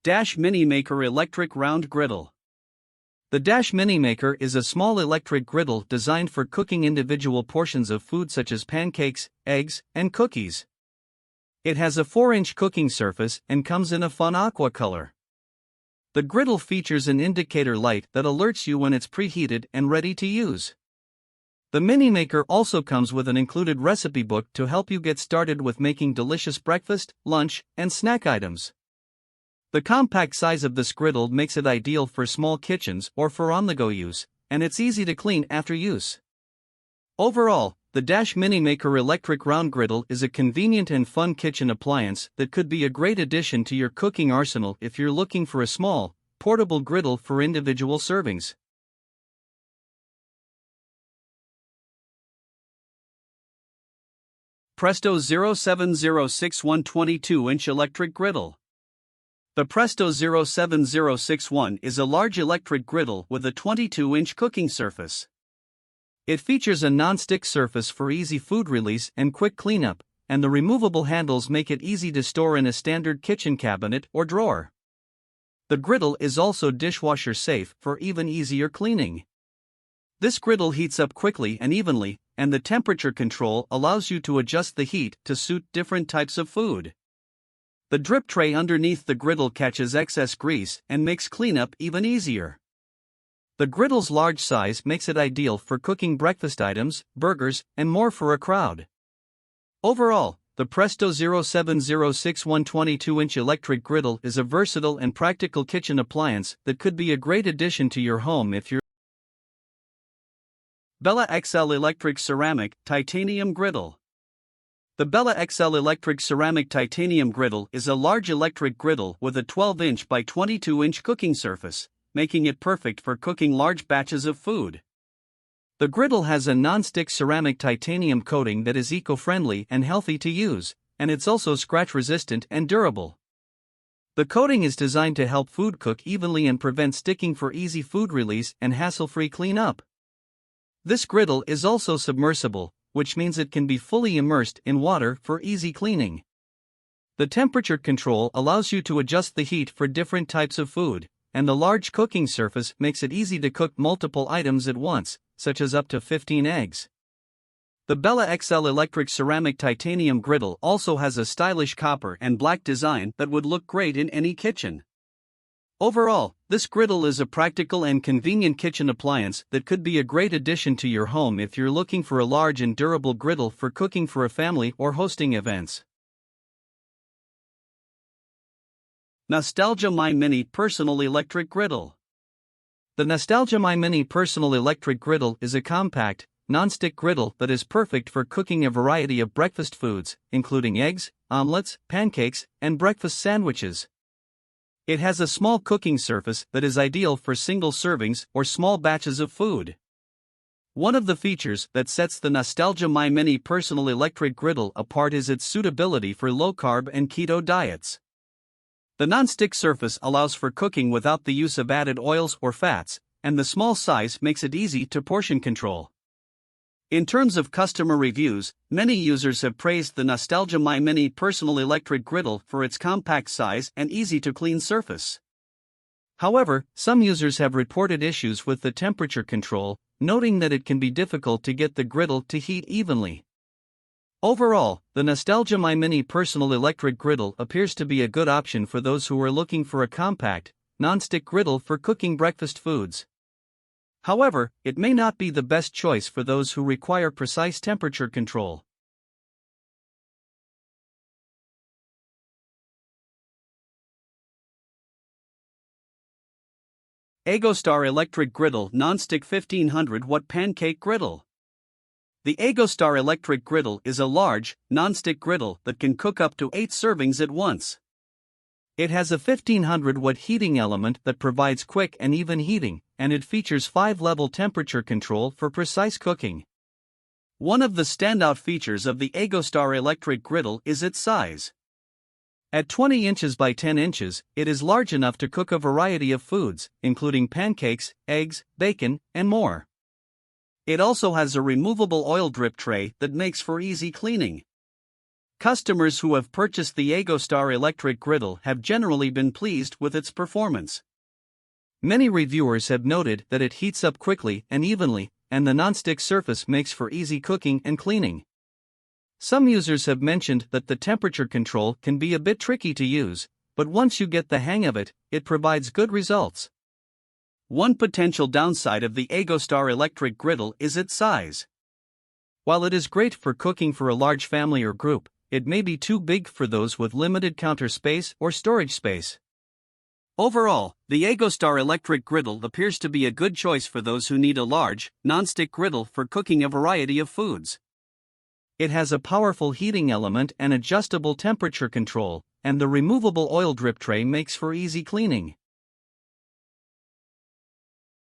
Minimaker Electric Round Griddle. The Minimaker is a small electric griddle designed for cooking individual portions of food such as pancakes, eggs, and cookies. It has a 4-inch cooking surface and comes in a fun aqua color. The griddle features an indicator light that alerts you when it's preheated and ready to use. The Minimaker also comes with an included recipe book to help you get started with making delicious breakfast, lunch, and snack items. The compact size of this griddle makes it ideal for small kitchens or for on-the-go use, and it's easy to clean after use. Overall, the Minimaker Electric Round Griddle is a convenient and fun kitchen appliance that could be a great addition to your cooking arsenal if you're looking for a small, portable griddle for individual servings. Presto 07061 22-inch electric griddle. The Presto 07061 is a large electric griddle with a 22-inch cooking surface. It features a non-stick surface for easy food release and quick cleanup, and the removable handles make it easy to store in a standard kitchen cabinet or drawer. The griddle is also dishwasher safe for even easier cleaning. This griddle heats up quickly and evenly, and the temperature control allows you to adjust the heat to suit different types of food. The drip tray underneath the griddle catches excess grease and makes cleanup even easier. The griddle's large size makes it ideal for cooking breakfast items, burgers, and more for a crowd. Overall, the Presto 07061 22-inch electric griddle is a versatile and practical kitchen appliance that could be a great addition to your home if you're Bella XL Electric Ceramic Titanium Griddle. The Bella XL Electric Ceramic Titanium Griddle is a large electric griddle with a 12-inch by 22-inch cooking surface, making it perfect for cooking large batches of food. The griddle has a non-stick ceramic titanium coating that is eco-friendly and healthy to use, and it's also scratch-resistant and durable. The coating is designed to help food cook evenly and prevent sticking for easy food release and hassle-free cleanup. This griddle is also submersible, which means it can be fully immersed in water for easy cleaning. The temperature control allows you to adjust the heat for different types of food, and the large cooking surface makes it easy to cook multiple items at once, such as up to 15 eggs. The Bella XL Electric Ceramic Titanium Griddle also has a stylish copper and black design that would look great in any kitchen. Overall, this griddle is a practical and convenient kitchen appliance that could be a great addition to your home if you're looking for a large and durable griddle for cooking for a family or hosting events. Nostalgia My Mini Personal Electric Griddle. The Nostalgia My Mini Personal Electric Griddle is a compact, non-stick griddle that is perfect for cooking a variety of breakfast foods, including eggs, omelets, pancakes, and breakfast sandwiches. It has a small cooking surface that is ideal for single servings or small batches of food. One of the features that sets the Nostalgia My Mini Personal Electric Griddle apart is its suitability for low-carb and keto diets. The non-stick surface allows for cooking without the use of added oils or fats, and the small size makes it easy to portion control. In terms of customer reviews, many users have praised the Nostalgia My Mini Personal Electric Griddle for its compact size and easy-to-clean surface. However, some users have reported issues with the temperature control, noting that it can be difficult to get the griddle to heat evenly. Overall, the Nostalgia My Mini Personal Electric Griddle appears to be a good option for those who are looking for a compact, non-stick griddle for cooking breakfast foods. However, it may not be the best choice for those who require precise temperature control. Egostar Electric Griddle Non-Stick 1500-Watt Pancake Griddle. The Egostar Electric Griddle is a large, non-stick griddle that can cook up to 8 servings at once. It has a 1500-watt heating element that provides quick and even heating, and it features 5-level temperature control for precise cooking. One of the standout features of the Egostar Electric Griddle is its size. At 20 inches by 10 inches, it is large enough to cook a variety of foods, including pancakes, eggs, bacon, and more. It also has a removable oil drip tray that makes for easy cleaning. Customers who have purchased the Egostar electric griddle have generally been pleased with its performance. Many reviewers have noted that it heats up quickly and evenly, and the non-stick surface makes for easy cooking and cleaning. Some users have mentioned that the temperature control can be a bit tricky to use, but once you get the hang of it, it provides good results. One potential downside of the Egostar electric griddle is its size. While it is great for cooking for a large family or group, it may be too big for those with limited counter space or storage space. Overall, the Egostar electric griddle appears to be a good choice for those who need a large, non-stick griddle for cooking a variety of foods. It has a powerful heating element and adjustable temperature control, and the removable oil drip tray makes for easy cleaning.